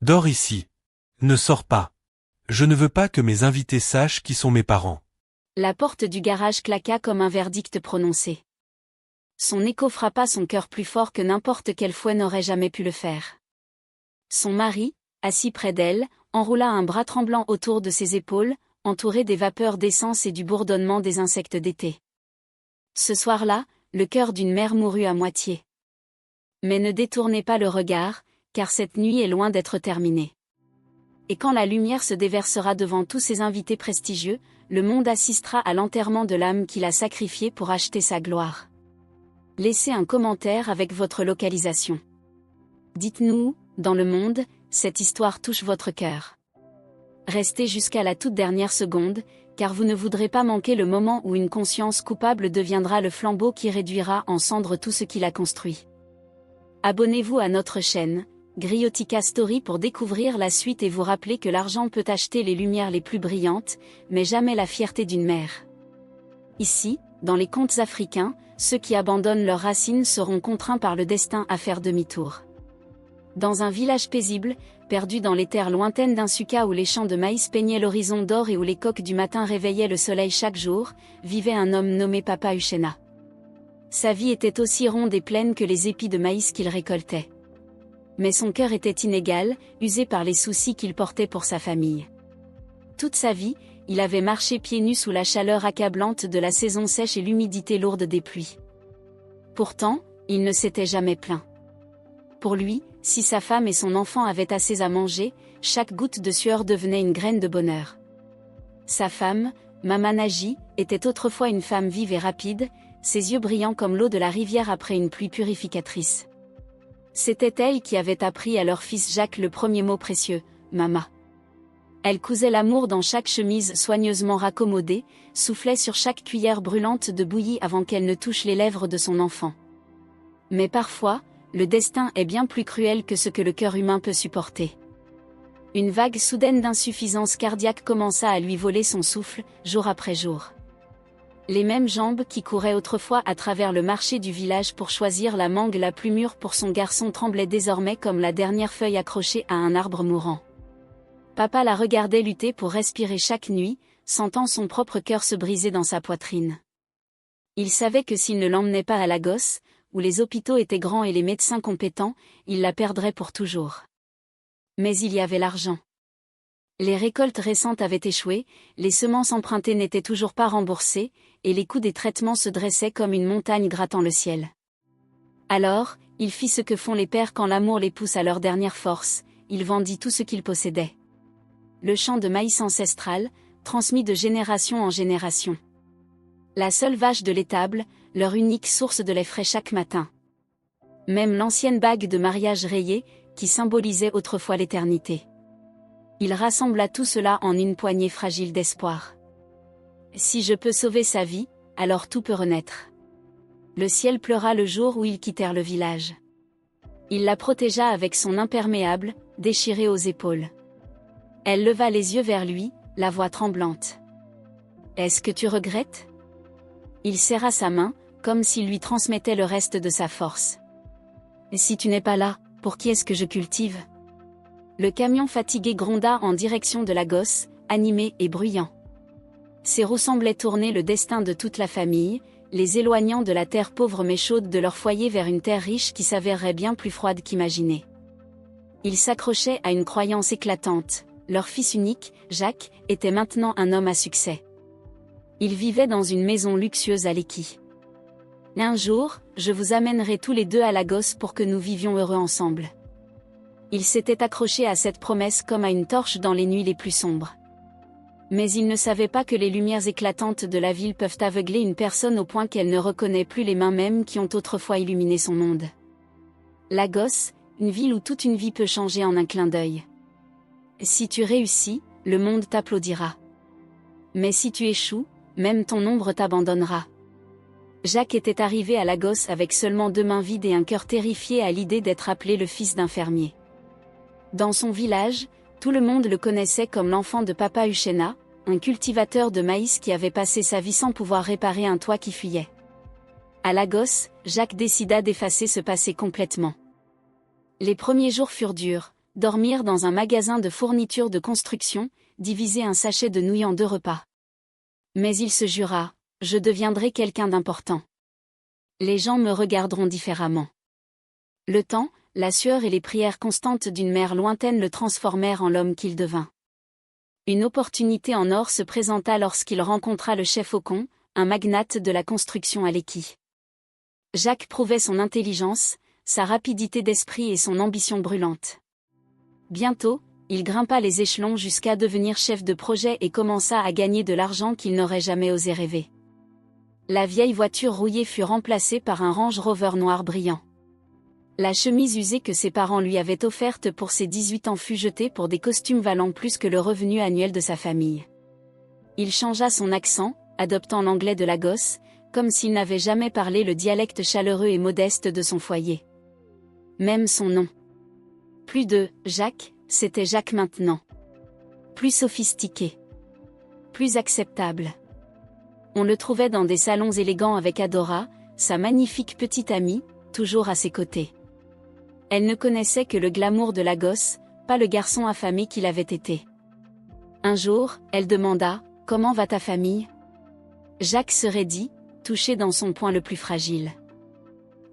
Dors ici. Ne sors pas. Je ne veux pas que mes invités sachent qui sont mes parents. La porte du garage claqua comme un verdict prononcé. Son écho frappa son cœur plus fort que n'importe quel fouet n'aurait jamais pu le faire. Son mari, assis près d'elle, enroula un bras tremblant autour de ses épaules, entouré des vapeurs d'essence et du bourdonnement des insectes d'été. Ce soir-là, le cœur d'une mère mourut à moitié. Mais ne détournez pas le regard, car cette nuit est loin d'être terminée. Et quand la lumière se déversera devant tous ses invités prestigieux, le monde assistera à l'enterrement de l'âme qu'il a sacrifiée pour acheter sa gloire. Laissez un commentaire avec votre localisation. Dites-nous, dans le monde, cette histoire touche votre cœur. Restez jusqu'à la toute dernière seconde, car vous ne voudrez pas manquer le moment où une conscience coupable deviendra le flambeau qui réduira en cendres tout ce qu'il a construit. Abonnez-vous à notre chaîne, Griotica Story, pour découvrir la suite et vous rappeler que l'argent peut acheter les lumières les plus brillantes, mais jamais la fierté d'une mère. Ici, dans les contes africains, ceux qui abandonnent leurs racines seront contraints par le destin à faire demi-tour. Dans un village paisible, perdu dans les terres lointaines d'Insuka où les champs de maïs peignaient l'horizon d'or et où les coqs du matin réveillaient le soleil chaque jour, vivait un homme nommé Papa Uchenna. Sa vie était aussi ronde et pleine que les épis de maïs qu'il récoltait. Mais son cœur était inégal, usé par les soucis qu'il portait pour sa famille. Toute sa vie, il avait marché pieds nus sous la chaleur accablante de la saison sèche et l'humidité lourde des pluies. Pourtant, il ne s'était jamais plaint. Pour lui, si sa femme et son enfant avaient assez à manger, chaque goutte de sueur devenait une graine de bonheur. Sa femme, Mama Naji, était autrefois une femme vive et rapide, ses yeux brillants comme l'eau de la rivière après une pluie purificatrice. C'était elle qui avait appris à leur fils Jacques le premier mot précieux, Mama. Elle cousait l'amour dans chaque chemise soigneusement raccommodée, soufflait sur chaque cuillère brûlante de bouillie avant qu'elle ne touche les lèvres de son enfant. Mais parfois, le destin est bien plus cruel que ce que le cœur humain peut supporter. Une vague soudaine d'insuffisance cardiaque commença à lui voler son souffle, jour après jour. Les mêmes jambes qui couraient autrefois à travers le marché du village pour choisir la mangue la plus mûre pour son garçon tremblaient désormais comme la dernière feuille accrochée à un arbre mourant. Papa la regardait lutter pour respirer chaque nuit, sentant son propre cœur se briser dans sa poitrine. Il savait que s'il ne l'emmenait pas à Lagos, où les hôpitaux étaient grands et les médecins compétents, il la perdrait pour toujours. Mais il y avait l'argent. Les récoltes récentes avaient échoué, les semences empruntées n'étaient toujours pas remboursées, et les coûts des traitements se dressaient comme une montagne grattant le ciel. Alors, il fit ce que font les pères quand l'amour les pousse à leur dernière force, il vendit tout ce qu'il possédait. Le champ de maïs ancestral, transmis de génération en génération. La seule vache de l'étable, leur unique source de lait frais chaque matin. Même l'ancienne bague de mariage rayée, qui symbolisait autrefois l'éternité. Il rassembla tout cela en une poignée fragile d'espoir. Si je peux sauver sa vie, alors tout peut renaître. Le ciel pleura le jour où ils quittèrent le village. Il la protégea avec son imperméable, déchiré aux épaules. Elle leva les yeux vers lui, la voix tremblante. « Est-ce que tu regrettes ?» Il serra sa main, comme s'il lui transmettait le reste de sa force. « Et si tu n'es pas là, pour qui est-ce que je cultive ?» Le camion fatigué gronda en direction de Lagos, animé et bruyant. Ses roues semblaient tourner le destin de toute la famille, les éloignant de la terre pauvre mais chaude de leur foyer vers une terre riche qui s'avérerait bien plus froide qu'imaginée. Ils s'accrochaient à une croyance éclatante, leur fils unique, Jacques, était maintenant un homme à succès. Il vivait dans une maison luxueuse à Lekki. « Un jour, je vous amènerai tous les deux à Lagos pour que nous vivions heureux ensemble. » Il s'était accroché à cette promesse comme à une torche dans les nuits les plus sombres. Mais il ne savait pas que les lumières éclatantes de la ville peuvent aveugler une personne au point qu'elle ne reconnaît plus les mains mêmes qui ont autrefois illuminé son monde. Lagos, une ville où toute une vie peut changer en un clin d'œil. Si tu réussis, le monde t'applaudira. Mais si tu échoues, même ton ombre t'abandonnera. Jacques était arrivé à Lagos avec seulement 2 mains vides et un cœur terrifié à l'idée d'être appelé le fils d'un fermier. Dans son village, tout le monde le connaissait comme l'enfant de Papa Uchenna, un cultivateur de maïs qui avait passé sa vie sans pouvoir réparer un toit qui fuyait. À Lagos, Jacques décida d'effacer ce passé complètement. Les premiers jours furent durs, dormir dans un magasin de fournitures de construction, diviser un sachet de nouilles en 2 repas. Mais il se jura, je deviendrai quelqu'un d'important. Les gens me regarderont différemment. Le temps, la sueur et les prières constantes d'une mère lointaine le transformèrent en l'homme qu'il devint. Une opportunité en or se présenta lorsqu'il rencontra le chef Ocon, un magnate de la construction à Lekki. Jacques prouvait son intelligence, sa rapidité d'esprit et son ambition brûlante. Bientôt, il grimpa les échelons jusqu'à devenir chef de projet et commença à gagner de l'argent qu'il n'aurait jamais osé rêver. La vieille voiture rouillée fut remplacée par un Range Rover noir brillant. La chemise usée que ses parents lui avaient offerte pour ses 18 ans fut jetée pour des costumes valant plus que le revenu annuel de sa famille. Il changea son accent, adoptant l'anglais de Lagos, comme s'il n'avait jamais parlé le dialecte chaleureux et modeste de son foyer. Même son nom. Plus de « Jacques », c'était Jacques maintenant. Plus sophistiqué. Plus acceptable. On le trouvait dans des salons élégants avec Adora, sa magnifique petite amie, toujours à ses côtés. Elle ne connaissait que le glamour de Lagos, pas le garçon affamé qu'il avait été. Un jour, elle demanda « Comment va ta famille ?» Jacques se raidit, touché dans son point le plus fragile.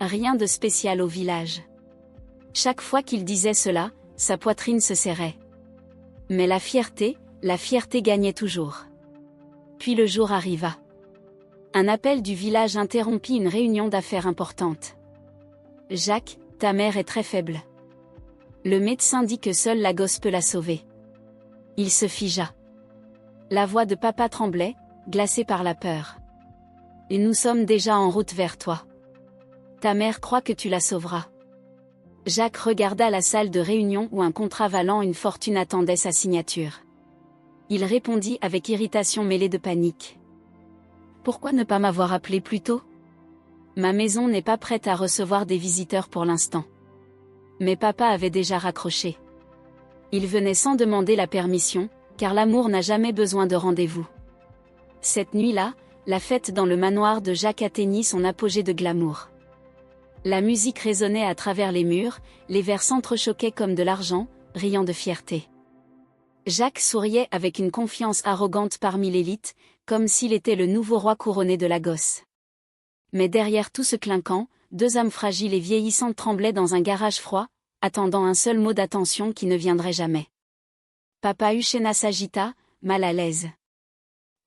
Rien de spécial au village. Chaque fois qu'il disait cela, sa poitrine se serrait. Mais la fierté gagnait toujours. Puis le jour arriva. Un appel du village interrompit une réunion d'affaires importante. « Jacques, ta mère est très faible. Le médecin dit que seule la gosse peut la sauver. » Il se figea. La voix de papa tremblait, glacée par la peur. « Et nous sommes déjà en route vers toi. Ta mère croit que tu la sauveras. » Jacques regarda la salle de réunion où un contrat valant une fortune attendait sa signature. Il répondit avec irritation mêlée de panique. « Pourquoi ne pas m'avoir appelé plus tôt ? Ma maison n'est pas prête à recevoir des visiteurs pour l'instant. » Mais papa avait déjà raccroché. Il venait sans demander la permission, car l'amour n'a jamais besoin de rendez-vous. Cette nuit-là, la fête dans le manoir de Jacques atteignit son apogée de glamour. La musique résonnait à travers les murs, les verres s'entrechoquaient comme de l'argent, riant de fierté. Jacques souriait avec une confiance arrogante parmi l'élite, comme s'il était le nouveau roi couronné de Lagos. Mais derrière tout ce clinquant, 2 âmes fragiles et vieillissantes tremblaient dans un garage froid, attendant un seul mot d'attention qui ne viendrait jamais. Papa Uchenna s'agita, mal à l'aise.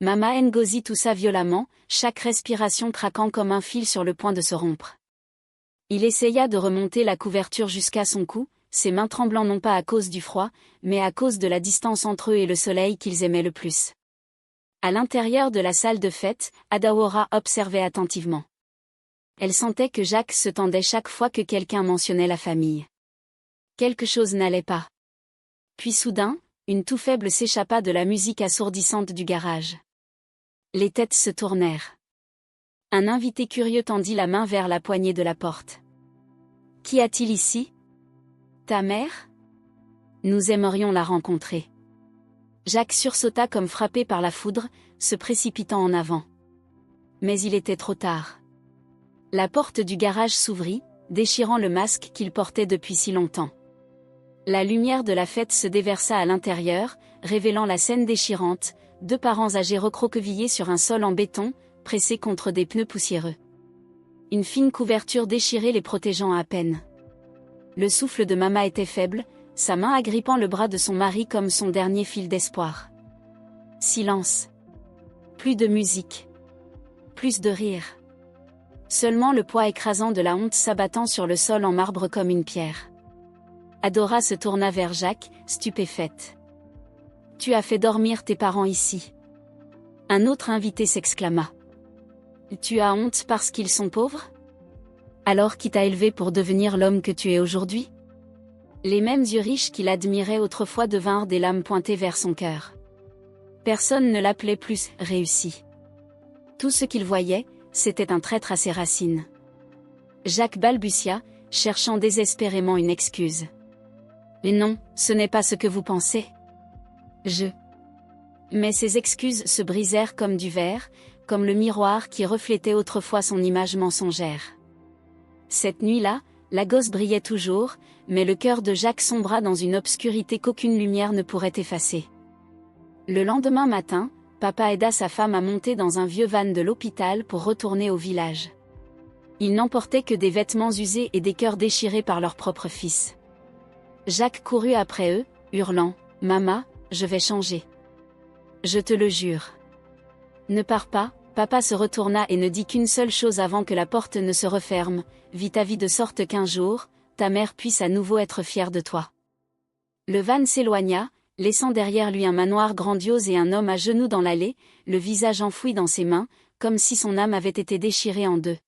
Mama Ngozi toussa violemment, chaque respiration craquant comme un fil sur le point de se rompre. Il essaya de remonter la couverture jusqu'à son cou, ses mains tremblant non pas à cause du froid, mais à cause de la distance entre eux et le soleil qu'ils aimaient le plus. À l'intérieur de la salle de fête, Adawora observait attentivement. Elle sentait que Jacques se tendait chaque fois que quelqu'un mentionnait la famille. Quelque chose n'allait pas. Puis soudain, une toux faible s'échappa de la musique assourdissante du garage. Les têtes se tournèrent. Un invité curieux tendit la main vers la poignée de la porte. « Qu'y a-t-il ici ? Ta mère ? Nous aimerions la rencontrer. » Jacques sursauta comme frappé par la foudre, se précipitant en avant. Mais il était trop tard. La porte du garage s'ouvrit, déchirant le masque qu'il portait depuis si longtemps. La lumière de la fête se déversa à l'intérieur, révélant la scène déchirante, 2 parents âgés recroquevillés sur un sol en béton, pressés contre des pneus poussiéreux. Une fine couverture déchirée les protégeant à peine. Le souffle de Mama était faible, sa main agrippant le bras de son mari comme son dernier fil d'espoir. Silence. Plus de musique. Plus de rire. Seulement le poids écrasant de la honte s'abattant sur le sol en marbre comme une pierre. Adora se tourna vers Jacques, stupéfaite. « Tu as fait dormir tes parents ici. » Un autre invité s'exclama. « Tu as honte parce qu'ils sont pauvres ? Alors qui t'a élevé pour devenir l'homme que tu es aujourd'hui ?» Les mêmes yeux riches qu'il admirait autrefois devinrent des lames pointées vers son cœur. Personne ne l'appelait plus « réussi ». Tout ce qu'il voyait, c'était un traître à ses racines. Jacques balbutia, cherchant désespérément une excuse. « Et non, ce n'est pas ce que vous pensez. Mais ses excuses se brisèrent comme du verre, comme le miroir qui reflétait autrefois son image mensongère. Cette nuit-là, La gosse brillait toujours, mais le cœur de Jacques sombra dans une obscurité qu'aucune lumière ne pourrait effacer. Le lendemain matin, papa aida sa femme à monter dans un vieux van de l'hôpital pour retourner au village. Ils n'emportaient que des vêtements usés et des cœurs déchirés par leur propre fils. Jacques courut après eux, hurlant « Maman, je vais changer. Je te le jure. » « Ne pars pas », papa se retourna et ne dit qu'une seule chose avant que la porte ne se referme, « Vis ta vie de sorte qu'un jour, ta mère puisse à nouveau être fière de toi. » Le van s'éloigna, laissant derrière lui un manoir grandiose et un homme à genoux dans l'allée, le visage enfoui dans ses mains, comme si son âme avait été déchirée en deux.